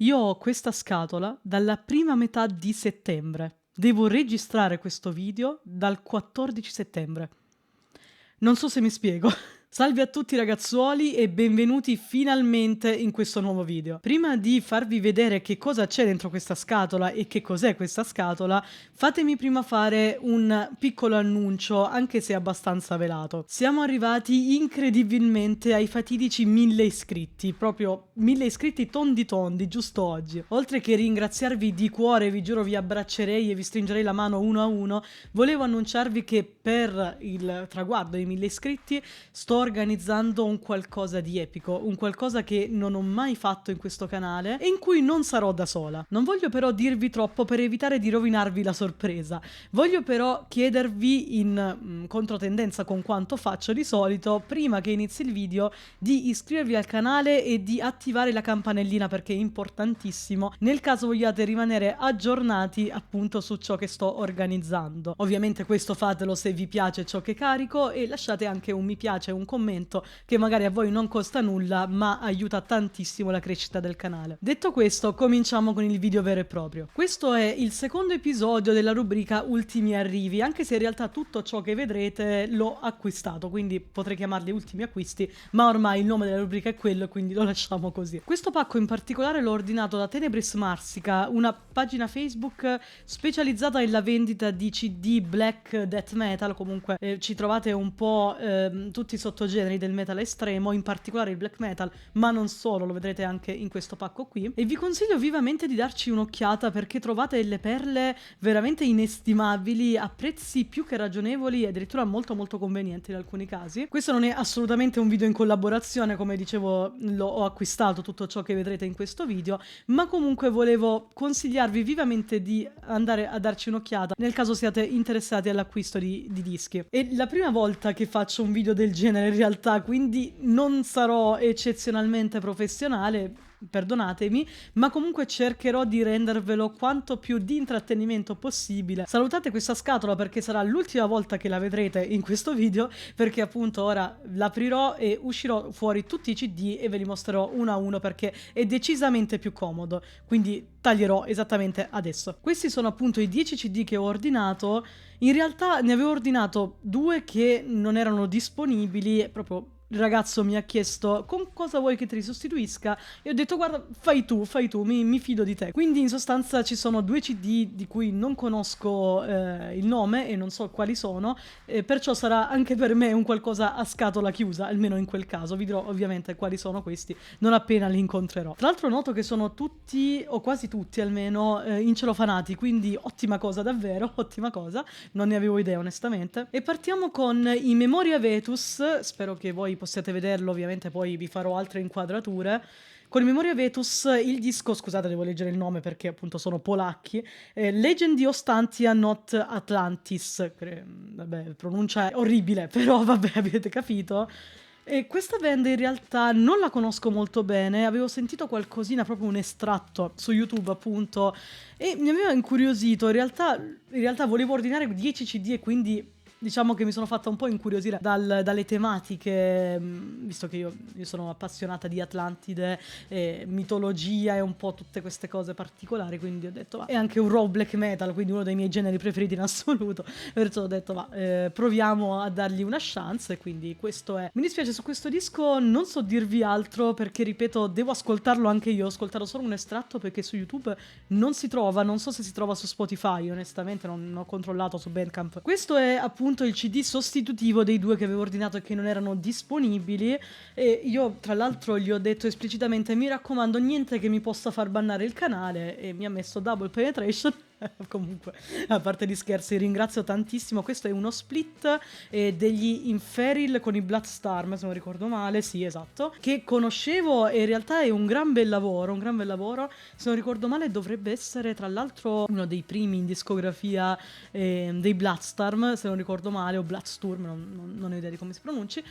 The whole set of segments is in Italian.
Io ho questa scatola dalla prima metà di settembre. Devo registrare questo video dal 14 settembre. Non so se mi spiego. Salve a tutti ragazzuoli e benvenuti finalmente in questo nuovo video. Prima di farvi vedere che cosa c'è dentro questa scatola e che cos'è questa scatola, fatemi prima fare un piccolo annuncio, anche se abbastanza velato. Siamo arrivati incredibilmente ai fatidici 1000 iscritti, proprio 1000 iscritti tondi tondi, giusto oggi. Oltre che ringraziarvi di cuore, vi giuro vi abbraccerei e vi stringerei la mano uno a uno, volevo annunciarvi che per il traguardo dei 1000 iscritti sto organizzando un qualcosa di epico, un qualcosa che non ho mai fatto in questo canale e in cui non sarò da sola. Non voglio però dirvi troppo per evitare di rovinarvi la sorpresa. Voglio però chiedervi in controtendenza con quanto faccio di solito, prima che inizi il video, di iscrivervi al canale e di attivare la campanellina perché è importantissimo nel caso vogliate rimanere aggiornati appunto su ciò che sto organizzando. Ovviamente questo fatelo se vi piace ciò che carico e lasciate anche un mi piace, un commento che magari a voi non costa nulla ma aiuta tantissimo la crescita del canale. Detto questo, cominciamo con il video vero e proprio. Questo è il secondo episodio della rubrica Ultimi arrivi, anche se in realtà tutto ciò che vedrete l'ho acquistato, quindi potrei chiamarli ultimi acquisti, ma ormai il nome della rubrica è quello, quindi lo lasciamo così. Questo pacco in particolare l'ho ordinato da Tenebris Marsica, una pagina Facebook specializzata nella vendita di CD black death metal. Comunque ci trovate un po' tutti i sottogeneri del metal estremo, in particolare il black metal, ma non solo, lo vedrete anche in questo pacco qui. E vi consiglio vivamente di darci un'occhiata perché trovate delle perle veramente inestimabili a prezzi più che ragionevoli e addirittura molto molto convenienti in alcuni casi. Questo non è assolutamente un video in collaborazione, come dicevo ho acquistato tutto ciò che vedrete in questo video, ma comunque volevo consigliarvi vivamente di andare a darci un'occhiata nel caso siate interessati all'acquisto di dischi. È la prima volta che faccio un video del genere in realtà, quindi non sarò eccezionalmente professionale, perdonatemi, ma comunque cercherò di rendervelo quanto più di intrattenimento possibile. Salutate questa scatola perché sarà l'ultima volta che la vedrete in questo video, perché appunto ora l'aprirò e uscirò fuori tutti i CD e ve li mostrerò uno a uno perché è decisamente più comodo, quindi taglierò esattamente adesso. Questi sono appunto i 10 CD che ho ordinato. In realtà ne avevo ordinato 2 che non erano disponibili, proprio il ragazzo mi ha chiesto con cosa vuoi che ti sostituisca e ho detto guarda fai tu, mi fido di te. Quindi in sostanza ci sono 2 CD di cui non conosco il nome e non so quali sono, perciò sarà anche per me un qualcosa a scatola chiusa, almeno in quel caso. Vi dirò ovviamente quali sono questi non appena li incontrerò. Tra l'altro noto che sono tutti o quasi tutti almeno incelofanati, quindi ottima cosa davvero, ottima cosa, non ne avevo idea onestamente. E partiamo con i Memoria Vetus, spero che voi possiate vederlo, ovviamente poi vi farò altre inquadrature. Con i Memoria Vetus il disco, scusate devo leggere il nome perché appunto sono polacchi, Legend di Ostantia Not Atlantis, vabbè pronuncia è orribile però vabbè avete capito. E questa band in realtà non la conosco molto bene, avevo sentito qualcosina, proprio un estratto su YouTube appunto, e mi aveva incuriosito. In realtà volevo ordinare 10 CD e quindi diciamo che mi sono fatta un po' incuriosire dalle tematiche, visto che io sono appassionata di Atlantide, mitologia e un po' tutte queste cose particolari, quindi ho detto, è anche un raw black metal, quindi uno dei miei generi preferiti in assoluto, perciò ho detto, proviamo a dargli una chance, e quindi questo è. Mi dispiace, su questo disco non so dirvi altro, perché ripeto, devo ascoltarlo anche io, ho ascoltato solo un estratto perché su YouTube non si trova, non so se si trova su Spotify, onestamente non ho controllato su Bandcamp. Questo è appunto il CD sostitutivo dei 2 che avevo ordinato e che non erano disponibili, e io tra l'altro gli ho detto esplicitamente mi raccomando niente che mi possa far bannare il canale, e mi ha messo Double Penetration. Comunque, a parte gli scherzi, ringrazio tantissimo. Questo è uno split degli Inferil con i Bloodstorm, se non ricordo male, sì, esatto, che conoscevo e in realtà è un gran bel lavoro, un gran bel lavoro. Se non ricordo male dovrebbe essere tra l'altro uno dei primi in discografia dei Bloodstorm, se non ricordo male, o Bloodstorm, non ho idea di come si pronunci.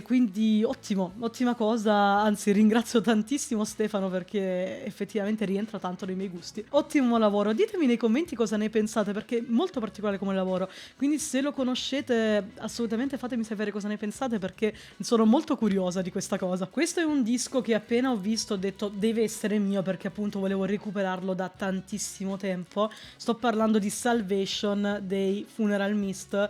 Quindi ottimo, ottima cosa, anzi ringrazio tantissimo Stefano perché effettivamente rientra tanto nei miei gusti. Ottimo lavoro, ditemi nei commenti cosa ne pensate perché è molto particolare come lavoro, quindi se lo conoscete assolutamente fatemi sapere cosa ne pensate perché sono molto curiosa di questa cosa. Questo è un disco che appena ho visto ho detto deve essere mio perché appunto volevo recuperarlo da tantissimo tempo. Sto parlando di Salvation dei Funeral Mist.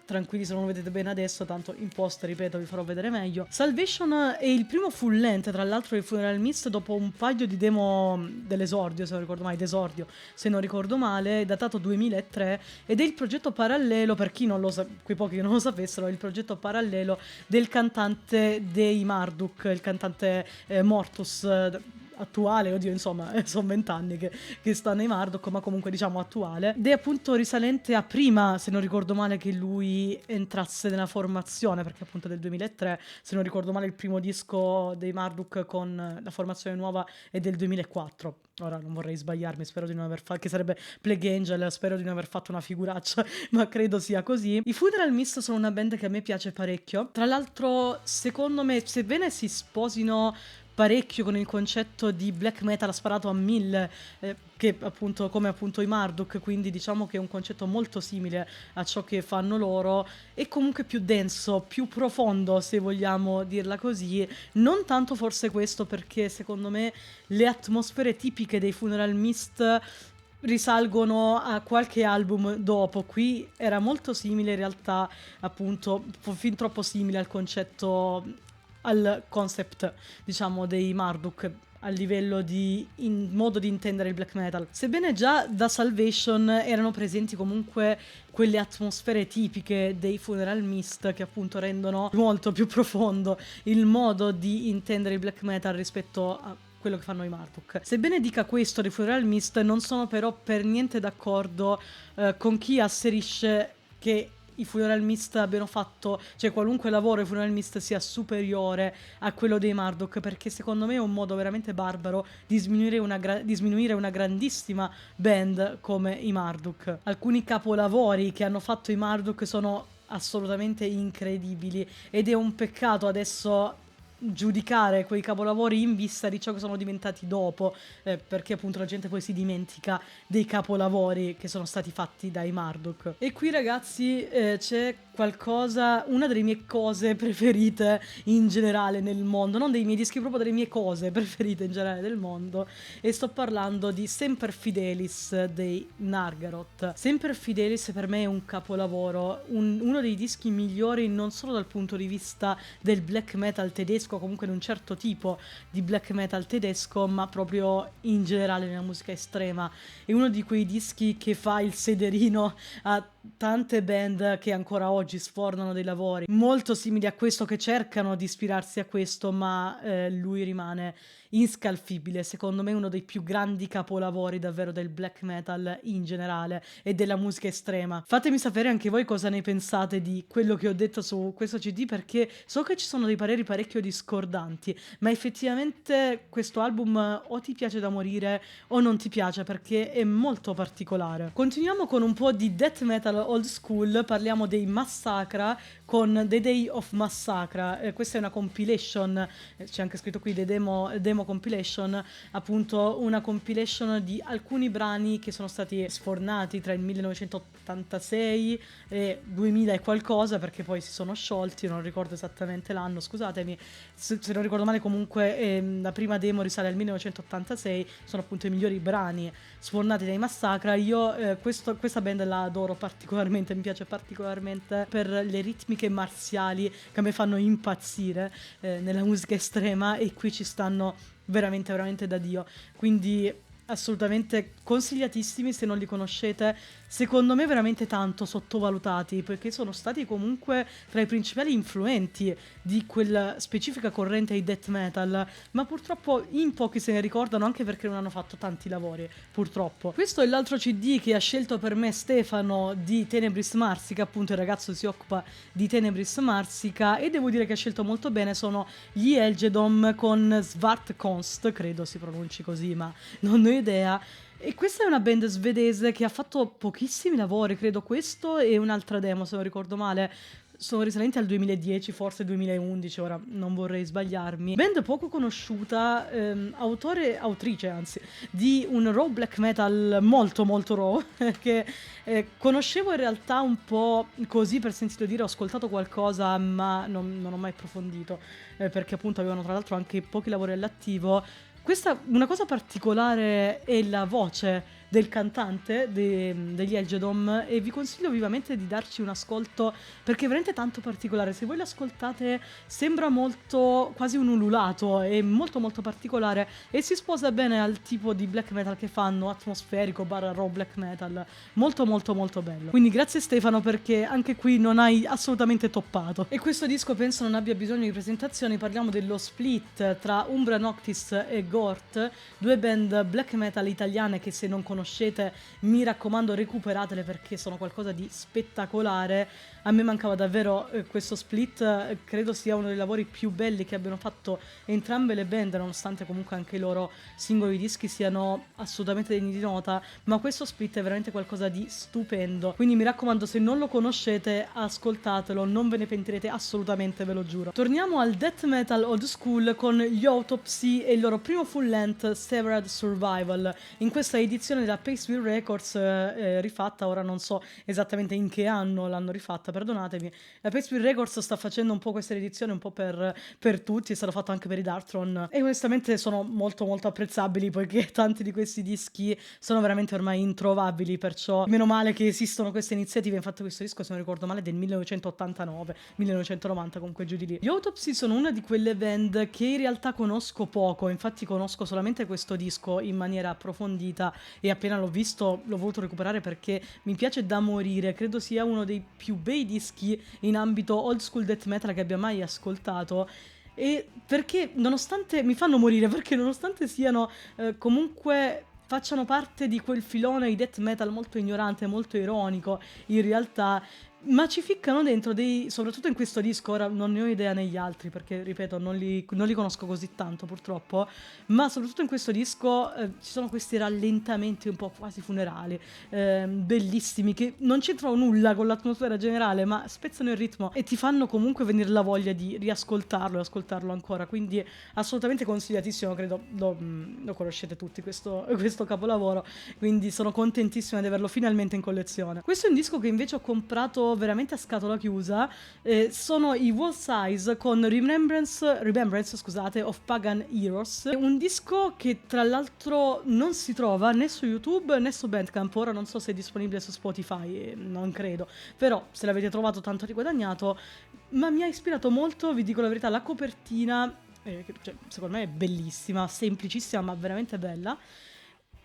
Tranquilli se non lo vedete bene adesso, tanto in post, ripeto, vi farò vedere meglio. Salvation è il primo full length, tra l'altro, di Funeral Mist dopo un paio di demo dell'esordio, se non ricordo mai, d'esordio, se non ricordo male, è datato 2003 ed è il progetto parallelo, per chi non lo sa, quei pochi che non lo sapessero, è il progetto parallelo del cantante dei Marduk, il cantante Mortus, attuale, oddio, insomma, sono 20 anni che sta nei Marduk, ma comunque diciamo attuale. Ed è appunto risalente a prima, se non ricordo male, che lui entrasse nella formazione, perché appunto è del 2003, se non ricordo male il primo disco dei Marduk con la formazione nuova è del 2004. Ora non vorrei sbagliarmi, spero di non aver fatto, che sarebbe Plague Angel, spero di non aver fatto una figuraccia, ma credo sia così. I Funeral Mist sono una band che a me piace parecchio. Tra l'altro, secondo me, sebbene si sposino parecchio con il concetto di black metal sparato a 1000, che appunto come appunto i Marduk, quindi diciamo che è un concetto molto simile a ciò che fanno loro, e comunque più denso, più profondo se vogliamo dirla così, non tanto forse questo perché secondo me le atmosfere tipiche dei Funeral Mist risalgono a qualche album dopo. Qui era molto simile in realtà, appunto, fin troppo simile al concetto, al concept, diciamo, dei Marduk a livello di modo di intendere il black metal. Sebbene già da Salvation erano presenti comunque quelle atmosfere tipiche dei Funeral Mist che appunto rendono molto più profondo il modo di intendere il black metal rispetto a quello che fanno i Marduk. Sebbene dica questo dei Funeral Mist, non sono però per niente d'accordo con chi asserisce che i Funeral Mist abbiano fatto, cioè qualunque lavoro i Funeral Mist sia superiore a quello dei Marduk, perché secondo me è un modo veramente barbaro di sminuire una grandissima band come i Marduk. Alcuni capolavori che hanno fatto i Marduk sono assolutamente incredibili ed è un peccato adesso giudicare quei capolavori in vista di ciò che sono diventati dopo, perché appunto la gente poi si dimentica dei capolavori che sono stati fatti dai Marduk. E qui ragazzi c'è qualcosa, una delle mie cose preferite in generale nel mondo, non dei miei dischi, proprio delle mie cose preferite in generale del mondo, e sto parlando di Semper Fidelis dei Nargaroth. Semper Fidelis per me è un capolavoro, uno dei dischi migliori non solo dal punto di vista del black metal tedesco, comunque di un certo tipo di black metal tedesco, ma proprio in generale nella musica estrema. È uno di quei dischi che fa il sederino a tante band che ancora oggi sfornano dei lavori molto simili a questo, che cercano di ispirarsi a questo, ma lui rimane inscalfibile. Secondo me uno dei più grandi capolavori davvero del black metal in generale e della musica estrema. Fatemi sapere anche voi cosa ne pensate di quello che ho detto su questo CD, perché so che ci sono dei pareri parecchio discordanti, ma effettivamente questo album o ti piace da morire o non ti piace perché è molto particolare. Continuiamo con un po' di death metal old school, parliamo dei Massacra con The Day of Massacra. Questa è una compilation, c'è anche scritto qui The Demo compilation, appunto una compilation di alcuni brani che sono stati sfornati tra il 1986 e 2000 e qualcosa, perché poi si sono sciolti, non ricordo esattamente l'anno, scusatemi, se non ricordo male comunque la prima demo risale al 1986, sono appunto i migliori brani sfornati dai Massacra. Io questa band la adoro particolarmente, mi piace particolarmente per le ritmiche marziali che a me fanno impazzire nella musica estrema, e qui ci stanno veramente veramente da Dio, quindi assolutamente consigliatissimi se non li conoscete. Secondo me veramente tanto sottovalutati, perché sono stati comunque tra i principali influenti di quella specifica corrente di death metal, ma purtroppo in pochi se ne ricordano, anche perché non hanno fatto tanti lavori, purtroppo. Questo è l'altro CD che ha scelto per me Stefano di Tenebris Marsica, appunto il ragazzo si occupa di Tenebris Marsica, e devo dire che ha scelto molto bene. Sono gli Elgedom con Svartkonst, credo si pronunci così, ma non ho idea. E questa è una band svedese che ha fatto pochissimi lavori, credo questo e un'altra demo se non ricordo male. sono risalenti al 2010, forse 2011, ora non vorrei sbagliarmi. Band poco conosciuta, autrice anzi, di un raw black metal molto molto raw, che conoscevo in realtà un po' così per sentito dire, ho ascoltato qualcosa ma non ho mai approfondito, perché appunto avevano tra l'altro anche pochi lavori all'attivo. Una cosa particolare è la voce del cantante degli Elgedom, e vi consiglio vivamente di darci un ascolto perché è veramente tanto particolare. Se voi l'ascoltate sembra molto quasi un ululato, è molto molto particolare e si sposa bene al tipo di black metal che fanno, atmosferico / raw black metal, molto molto molto bello. Quindi grazie Stefano, perché anche qui non hai assolutamente toppato. E questo disco penso non abbia bisogno di presentazioni. Parliamo dello split tra Umbra Noctis e Gort, due band black metal italiane che, se non conoscete, mi raccomando recuperatele perché sono qualcosa di spettacolare. A me mancava davvero questo split, credo sia uno dei lavori più belli che abbiano fatto entrambe le band, nonostante comunque anche i loro singoli dischi siano assolutamente degni di nota, ma questo split è veramente qualcosa di stupendo. Quindi mi raccomando, se non lo conoscete, ascoltatelo, non ve ne pentirete assolutamente, ve lo giuro. Torniamo al death metal old school con gli Autopsy e il loro primo full length Severed Survival, in questa edizione della Paceville Records, rifatta. Ora non so esattamente in che anno l'hanno rifatta, perdonatemi. La Paceville Records sta facendo un po' questa edizione un po' per tutti, è stato fatto anche per i Darkthrone e onestamente sono molto molto apprezzabili, poiché tanti di questi dischi sono veramente ormai introvabili, perciò meno male che esistono queste iniziative. Infatti questo disco, se non ricordo male, è del 1989 1990, comunque giù di lì. Gli Autopsy sono una di quelle band che in realtà conosco poco, infatti conosco solamente questo disco in maniera approfondita e appena l'ho visto l'ho voluto recuperare perché mi piace da morire. Credo sia uno dei più bei dischi in ambito old school death metal che abbia mai ascoltato, e perché nonostante mi fanno morire, perché nonostante siano comunque facciano parte di quel filone di death metal molto ignorante, molto ironico in realtà, ma ci ficcano dentro soprattutto in questo disco. Ora non ne ho idea negli altri perché, ripeto, non li conosco così tanto purtroppo, ma soprattutto in questo disco ci sono questi rallentamenti un po' quasi funerali, bellissimi, che non c'entrano nulla con l'atmosfera generale, ma spezzano il ritmo e ti fanno comunque venire la voglia di riascoltarlo e ascoltarlo ancora. Quindi assolutamente consigliatissimo, credo lo conoscete tutti questo capolavoro, quindi sono contentissima di averlo finalmente in collezione. Questo è un disco che invece ho comprato veramente a scatola chiusa, sono i Wall Size con Remembrance, scusate, of Pagan Heroes, un disco che tra l'altro non si trova né su YouTube né su Bandcamp. Ora non so se è disponibile su Spotify, non credo, però se l'avete trovato tanto riguadagnato. Ma mi ha ispirato molto, vi dico la verità, la copertina, cioè, secondo me è bellissima, semplicissima ma veramente bella.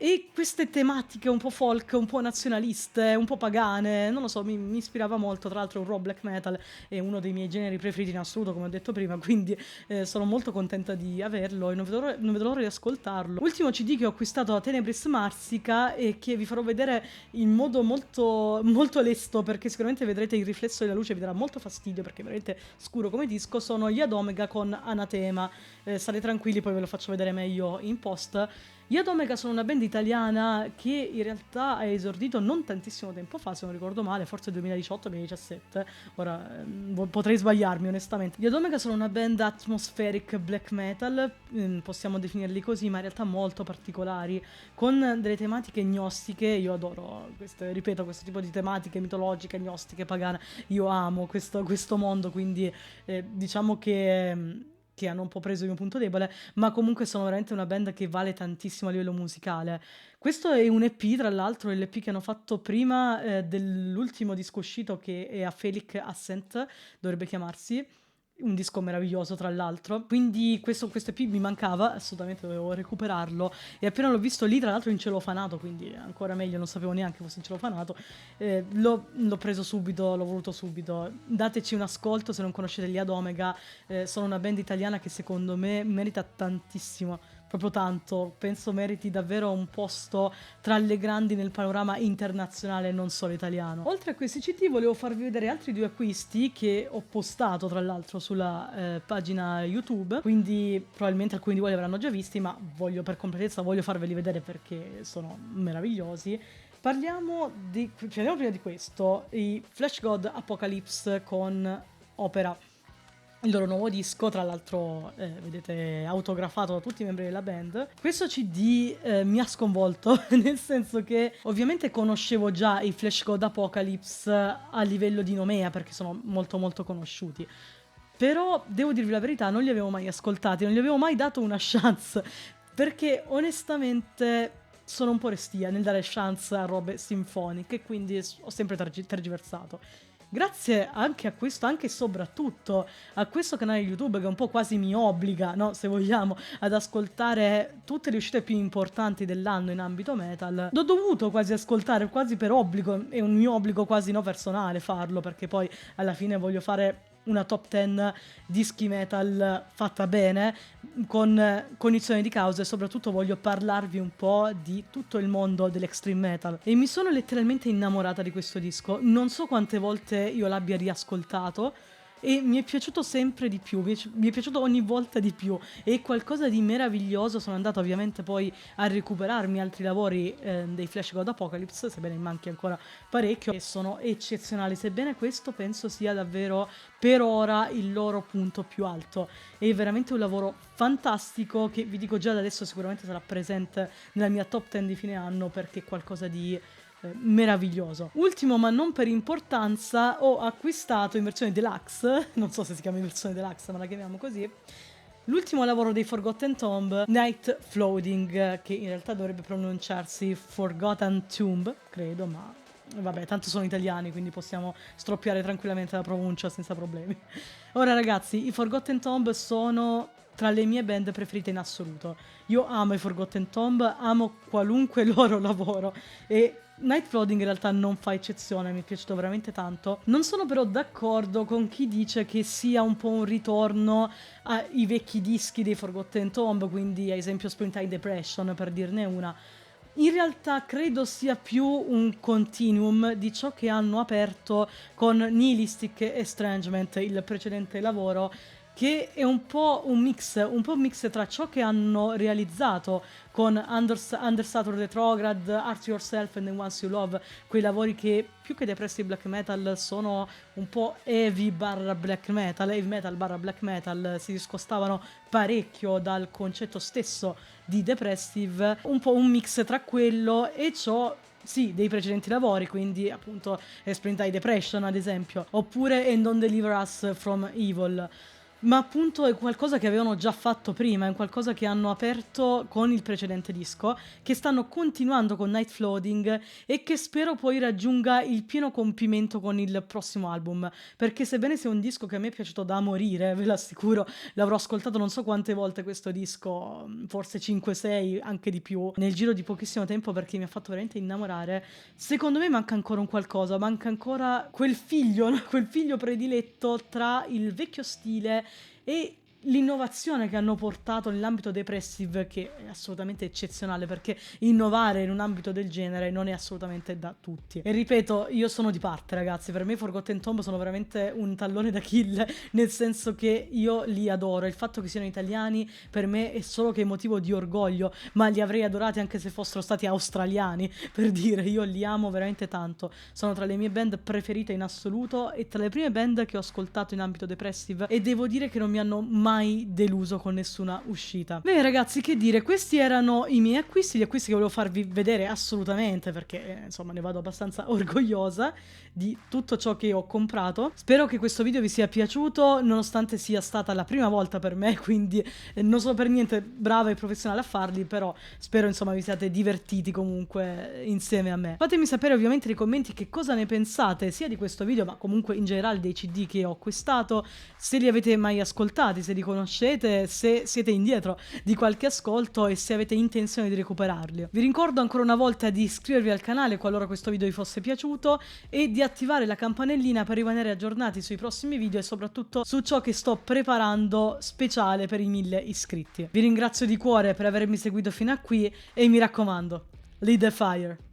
E queste tematiche un po' folk, un po' nazionaliste, un po' pagane, non lo so, mi ispirava molto. Tra l'altro il raw black metal è uno dei miei generi preferiti in assoluto, come ho detto prima, quindi sono molto contenta di averlo e non vedo l'ora di ascoltarlo. Ultimo CD che ho acquistato a Tenebris Marsica e che vi farò vedere in modo molto, molto lesto, perché sicuramente vedrete il riflesso della luce, vi darà molto fastidio perché è veramente scuro come disco. Sono gli Adomega con Anatema. State tranquilli, poi ve lo faccio vedere meglio in post. Gli Adomega sono una band italiana che in realtà ha esordito non tantissimo tempo fa, se non ricordo male, forse 2018-2017, ora potrei sbagliarmi onestamente. Gli Adomega sono una band atmospheric black metal, possiamo definirli così, ma in realtà molto particolari, con delle tematiche gnostiche. Io adoro ripeto, questo tipo di tematiche mitologiche, gnostiche, pagane. Io amo questo mondo, quindi diciamo che hanno un po' preso il mio punto debole, ma comunque sono veramente una band che vale tantissimo a livello musicale. Questo è un EP, tra l'altro, è l'EP che hanno fatto prima dell'ultimo disco uscito, che è A Felic Ascent, dovrebbe chiamarsi. Un disco meraviglioso, tra l'altro. Quindi questo EP mi mancava, assolutamente dovevo recuperarlo. E appena l'ho visto lì, tra l'altro in celofanato, quindi ancora meglio, non sapevo neanche fosse in celofanato, l'ho preso subito, l'ho voluto subito. Dateci un ascolto se non conoscete gli Adomega, sono una band italiana che secondo me merita tantissimo proprio tanto, penso meriti davvero un posto tra le grandi nel panorama internazionale, non solo italiano. Oltre a questi CD volevo farvi vedere altri 2 acquisti che ho postato tra l'altro sulla pagina YouTube, quindi probabilmente alcuni di voi li avranno già visti, ma per completezza voglio farveli vedere perché sono meravigliosi. Parliamo prima di questo, i Flash God Apocalypse con Opera, il loro nuovo disco, tra l'altro vedete autografato da tutti i membri della band. Questo CD mi ha sconvolto, nel senso che ovviamente conoscevo già i Flash God Apocalypse a livello di nomea, perché sono molto molto conosciuti. Però devo dirvi la verità, non li avevo mai ascoltati, non gli avevo mai dato una chance, perché onestamente sono un po' restia nel dare chance a robe sinfoniche, quindi ho sempre tergiversato. Grazie anche a questo, anche e soprattutto a questo canale YouTube che un po' quasi mi obbliga, no, se vogliamo, ad ascoltare tutte le uscite più importanti dell'anno in ambito metal. L'ho dovuto quasi ascoltare, quasi per obbligo, è un mio obbligo quasi no personale farlo, perché poi alla fine voglio fare una top 10 dischi metal fatta bene, con cognizione di causa, e soprattutto voglio parlarvi un po' di tutto il mondo dell'extreme metal. E mi sono letteralmente innamorata di questo disco, non so quante volte io l'abbia riascoltato, e mi è piaciuto sempre di più, mi è piaciuto ogni volta di più, è qualcosa di meraviglioso. Sono andata ovviamente poi a recuperarmi altri lavori dei Flash God Apocalypse, sebbene mi manchi ancora parecchio, e sono eccezionali, sebbene questo penso sia davvero per ora il loro punto più alto. È veramente un lavoro fantastico che vi dico già da adesso sicuramente sarà presente nella mia top 10 di fine anno, perché è qualcosa di meraviglioso. Ultimo ma non per importanza, ho acquistato in versione deluxe, non so se si chiama in versione deluxe ma la chiamiamo così, l'ultimo lavoro dei Forgotten Tomb, Night Floating, che in realtà dovrebbe pronunciarsi Forgotten Tomb, credo, ma vabbè, tanto sono italiani, quindi possiamo stroppiare tranquillamente la pronuncia senza problemi. Ora ragazzi, i Forgotten Tomb sono tra le mie band preferite in assoluto. Io amo i Forgotten Tomb, amo qualunque loro lavoro, e Night Floating in realtà non fa eccezione, mi è piaciuto veramente tanto. Non sono però d'accordo con chi dice che sia un po' un ritorno ai vecchi dischi dei Forgotten Tomb, quindi ad esempio Springtime Depression, per dirne una. In realtà credo sia più un continuum di ciò che hanno aperto con Nihilistic Estrangement, il precedente lavoro, che è un po' un mix tra ciò che hanno realizzato con Under Saturn Retrograd, Art Yourself and the Ones You Love, quei lavori che più che depressive black metal sono un po' heavy black metal black metal, si discostavano parecchio dal concetto stesso di depressive, un po' un mix tra quello e ciò, sì, dei precedenti lavori, quindi appunto Springtime Depression ad esempio, oppure And Don't Deliver Us From Evil. Ma appunto è qualcosa che avevano già fatto prima, è qualcosa che hanno aperto con il precedente disco, che stanno continuando con Night Floating e che spero poi raggiunga il pieno compimento con il prossimo album, perché sebbene sia un disco che a me è piaciuto da morire, ve l'assicuro, l'avrò ascoltato non so quante volte questo disco, forse 5-6, anche di più, nel giro di pochissimo tempo, perché mi ha fatto veramente innamorare. Secondo me manca ancora un qualcosa, manca ancora quel figlio, no? Quel figlio prediletto tra il vecchio stile e l'innovazione che hanno portato nell'ambito depressive, che è assolutamente eccezionale, perché innovare in un ambito del genere non è assolutamente da tutti. E ripeto, io sono di parte ragazzi, per me Forgotten Tomb sono veramente un tallone d'Achille, nel senso che io li adoro, il fatto che siano italiani per me è solo che motivo di orgoglio, ma li avrei adorati anche se fossero stati australiani, per dire, io li amo veramente tanto, sono tra le mie band preferite in assoluto e tra le prime band che ho ascoltato in ambito depressive, e devo dire che non mi hanno mai deluso con nessuna uscita. Bene ragazzi, che dire, questi erano i miei acquisti, gli acquisti che volevo farvi vedere assolutamente, perché insomma ne vado abbastanza orgogliosa di tutto ciò che ho comprato. Spero che questo video vi sia piaciuto, nonostante sia stata la prima volta per me, quindi non sono per niente brava e professionale a farli, però spero insomma vi siate divertiti comunque insieme a me. Fatemi sapere ovviamente nei commenti che cosa ne pensate sia di questo video, ma comunque in generale dei CD che ho acquistato, se li avete mai ascoltati, se li li conoscete, se siete indietro di qualche ascolto e se avete intenzione di recuperarli. Vi ricordo ancora una volta di iscrivervi al canale qualora questo video vi fosse piaciuto e di attivare la campanellina per rimanere aggiornati sui prossimi video e soprattutto su ciò che sto preparando speciale per i 1000 iscritti. Vi ringrazio di cuore per avermi seguito fino a qui e mi raccomando, lead the fire!